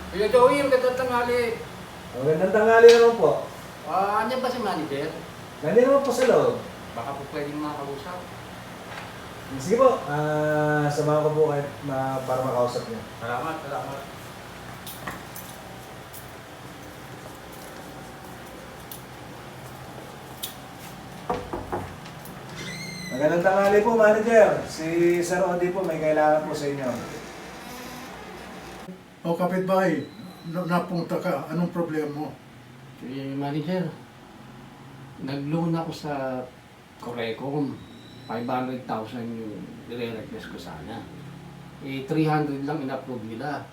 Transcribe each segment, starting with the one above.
Kuya Joey, magandang tanghali. Magandang tanghali naman po. Andyan ba si manager? Nandiyan naman po sa loob. Baka po pwedeng makausap. Sige po, samahan ko po kayo para makausap niyo. Salamat, salamat. Magandang tanghali po, manager. Si Sir Odi po, may kailangan po sa inyo. O kapitbahay, napunta ka, anong problema mo? Manager, nag-loan ako sa Corecom. 500,000 yung nire-request ko sana. 300 lang in-approve nila.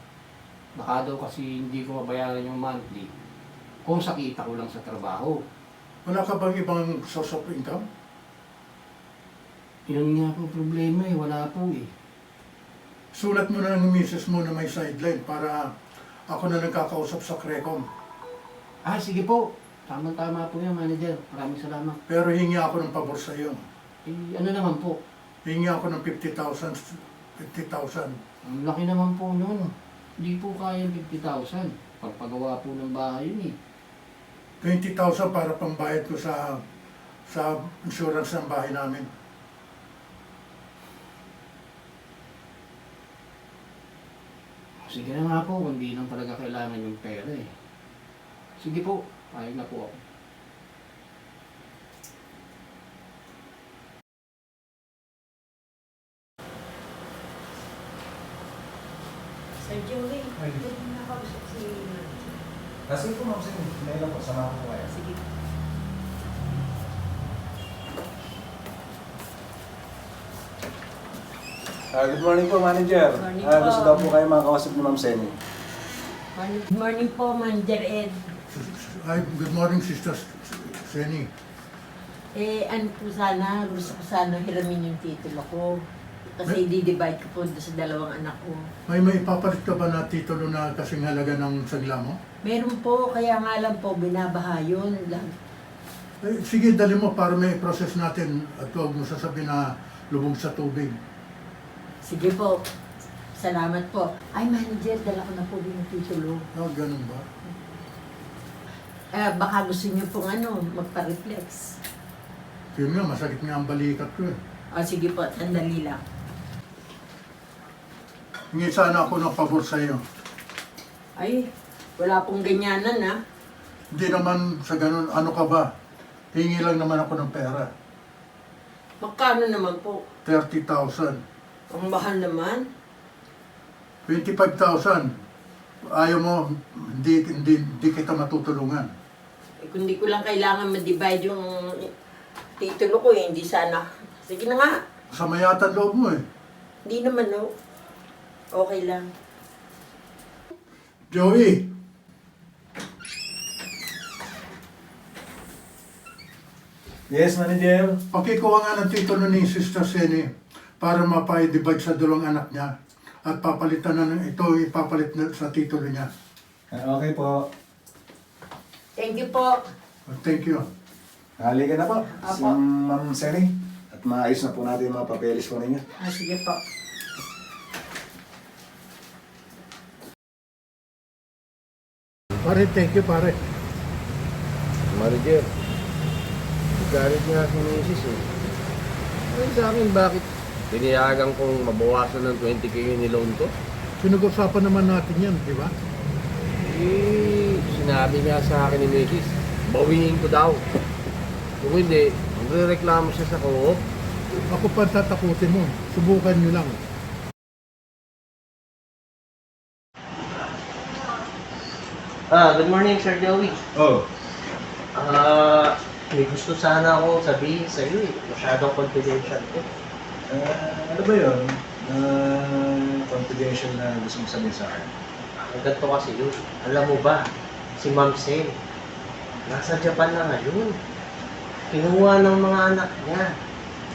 Baka daw kasi hindi ko mabayaran yung monthly kung sakita ko lang sa trabaho. Wala ka bang ibang source of income? Yun nga po problema wala po eh. Sulat mo na ng misis mo na may sideline para ako na nagkakausap sa Crecom. Sige po. Tama-tama po yan, manager. Maraming salamat. Pero hingi ako ng pabor sa iyo. Ano naman po? Hingi ako ng 50,000. Ang laki naman po yun. Hindi po kaya 50,000. Pagpagawa po ng bahay yun eh. 20,000 para pambayad ko sa insurance ng bahay namin. Sige na nga po, hindi lang talaga kailangan yung pera eh. Sige po, ayun na po ako. Sir Joey, Ay. pwede mo nakausap si manager. Sige po, ma'am. Sige, may lang po. Samahan ko po kayo. Sige. Good morning po, manager. Good morning po. Gusto daw po kayo makakausap ni Ma'am Seni. Good morning po, Manager Ed. Ay, good morning, Sister Seni. Ano po sana, gusto ko sana hiramin yung titulo ko. Kasi di-divide ko po doon sa dalawang anak ko. May ipapalit ka ba na titulo na kasing halaga ng sagla mo? Meron po, kaya nga lang po, binabaha yun. Sige, dali mo para may process natin at huwag mo sasabihin na lubog sa tubig. Sige po. Salamat po. Ay, Manager, dala ko na po din yung titulo. Ganun ba? Baka gusto niyo pong magpa-reflex. Yun nga, masakit nga ang balikat ko eh. Sige po, sandali lang. Hingi sana ako ng pabor sa iyo. Ay, wala pong ganyanan ha. Hindi naman sa ganun, ano ka ba? Hingi lang naman ako ng pera. Magkano naman po? 30,000. Ang mahal naman. 25,000. Ayaw mo, hindi kita matutulungan. Kung di ko lang kailangan ma-divide yung titulo ko hindi sana. Sige na nga. Sa mayatan loob mo eh. Hindi naman no. Okay lang. Joey! Yes, manager. Pakikuha nga ng titulo ni Sister Seni para mapa-divide sa dalawang anak niya. At papalitan na ito, ipapalit na sa titulo niya. Okay po. Thank you po. Thank you. Halika na po. Apo. Si Ma'am Seni. At maayos na po natin yung mga papeles po ninyo. Sige po. Pare, thank you pare. Manager, galit nga si Mrs. eh. Ay sa akin, bakit tiniyagan kong mabawasan ng 20k yung niloan ko? Pinag-usapan naman natin yan, di ba? Sinabi nga sa akin ni Mrs. Bawiin ko daw. Kung hindi, magre-reklamo siya sa co-op. Ako pa tatakutin mo. Subukan nyo lang. Good morning, Sir Joey. Oh. May gusto sana akong sabihin sa iyo eh. Masyadong confidential ko. Ano ba yun? Confidential na gusto mo sabihin sa akin? Ang ganito kasi yun. Alam mo ba, si Ma'am Sen, nasa Japan na ngayon. Kinuha ng mga anak niya.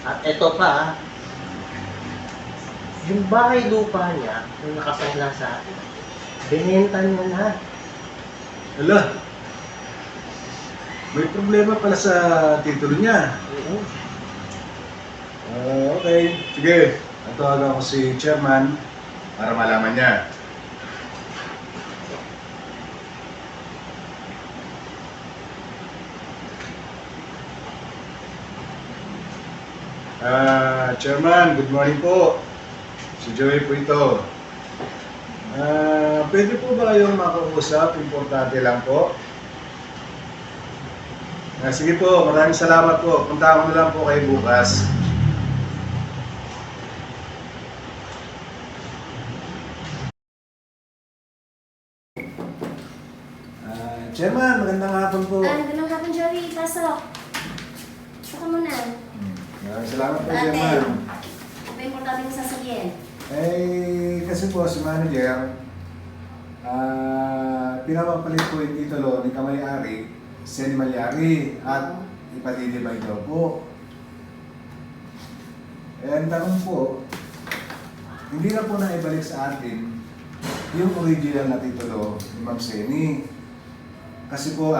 At eto pa, yung bahay lupa niya, yung nakasangla sa akin, binenta niya na. Hala! May problema pala sa titulo niya. Oo. Okay. Sige. Natawagan ko si chairman para malaman niya. Chairman, good morning po. Si Joey po ito. Pwede po ba kayong makausap? Importante lang po. Sige po, maraming salamat po. Punta ako na lang po kayo bukas. Chairman, magandang hapon po. Ganang hapon, Joey. Pasok. Saka mo na. Maraming salamat po, Ate. Chairman. Ano ba importante mo sasabihin? Kasi po si manager, pinapapalit po yung titulo ni Kamay-ari, Seni Malyari, at ipatidibay daw po. Ang tanong po, hindi na po na ibalik sa atin yung original na titulo ni Ma'am Seni. Kasi po,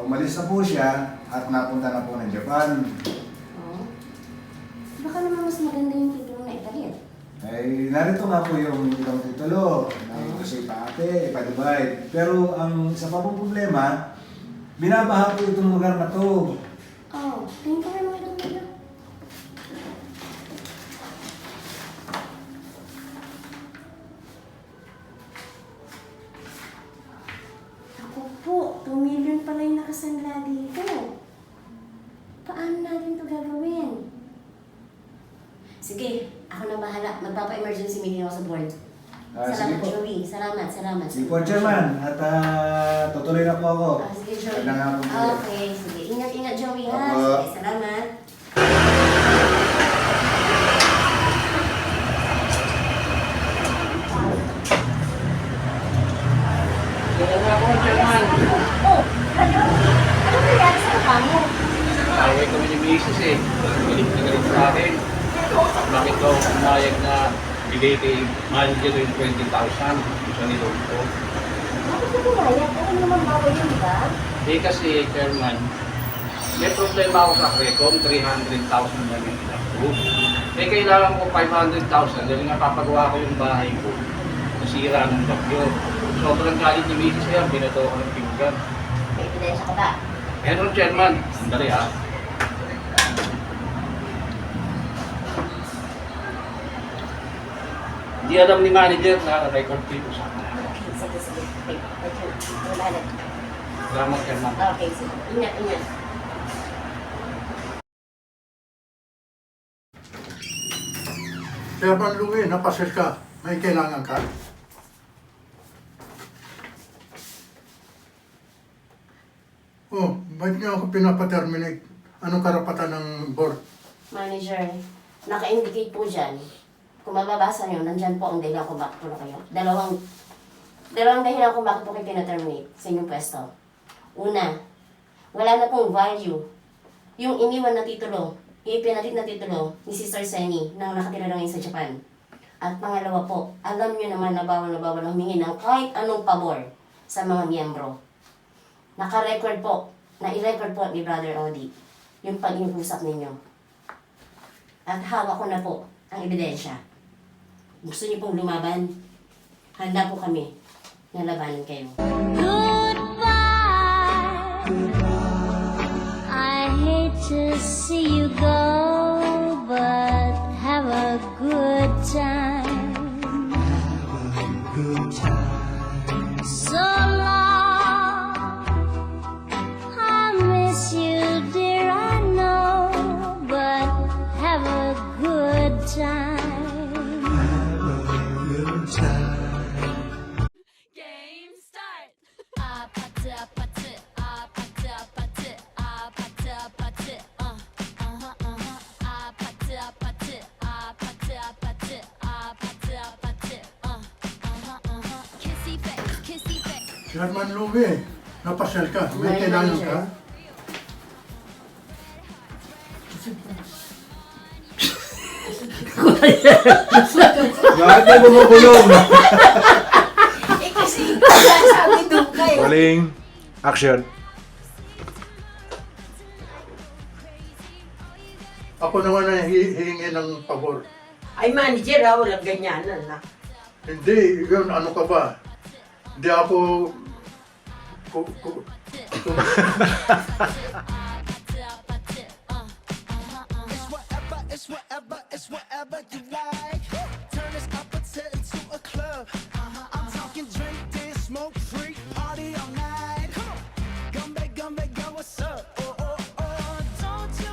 umalis na po siya at napunta na po ng Japan. Oo. Baka naman mas maganda yung titulo na ipalit. Ay, narito nga po yung ibang titulo na gusto ipaate, ipa-divide. Pero ang isa pa pong problema, binabaha po itong lugar na to. Oh, tingin ko may mga dito. Ako po, 2 million pala yung nakasanla dito. Paano natin ito gagawin? Sige, ako na bahala. Magpapa-emergency meeting ako sa board. Sige Salamat, po. Joey. Salamat, salamat. Sige po, Chairman. At tutuloy na po ako. Sige, Joey. Magandang hapon po. Okay, sige. Ingat-ingat, Joey, ha? Opo. Sige, salamat. Ganun ako, Chairman. Oh, ano? Ano nangyari sa mukha mo? Away kami ni Mrs. eh. Galit na galit sa akin. Bakit daw pumayag na bigay kay manager yung 20,000 sa nilong ko. Bakit ka pumayag? Ano naman bawal yun, di ba? Eh kasi, Chairman, may problema ako sa Recom, 300,000 lang yung in-approve. Eh kailangan ko 500,000 dahil nga papagawa ko yung bahay ko. Nasira ng bagyo. Sobrang galit ni Mrs. yan, binato ko ng pinggan. May ebidensya ka ba? Meron, Chairman. Sandali ah. Hindi alam ni manager na record dito sa akin. Okay, sige, sige. Okay, wala na. Salamat, Chairman. Okay, sige. Ingat, ingat. Chairman Louie, napasel ka. May kailangan ka. Oh, ba't niyo ako pinapaterminate? Anong karapatan ng board? Manager, naka-indicate po dyan. Kung mababasa nyo, nandyan po ang dahilan kung bakit po na kayo. Dalawang dahilan kung bakit po kayo pinaterminate sa inyong pwesto. Una, wala na pong value yung iniwan na titulo, ipinalit na titulo ni Sister Seni na nakatira na ngayon sa Japan. At pangalawa po, alam nyo naman na bawal na humingi ng kahit anong pabor sa mga miyembro. Naka-record po, na-i-record po ni Brother Audi yung pag-iusap ninyo. At hawak ko na po ang ebidensya. Gusto niyo pong lumaban? Handa po kami na labanan kayo. I hate to see you go, but have a good time. So long, I miss you, dear, I know, but have a good time. Game start. Chairman Louie, napasel ka. May May kailangan manager. ka. Bakit na bumubulong? Eh kasi sabi doon kayo. Rolling. Action. Ako naman ang hihingi ng pabor. Ay manager ha, walang ganyanan na. Hindi, yun, ano ka ba? Hindi ako... it's whatever you like. Turn this opposite into a club.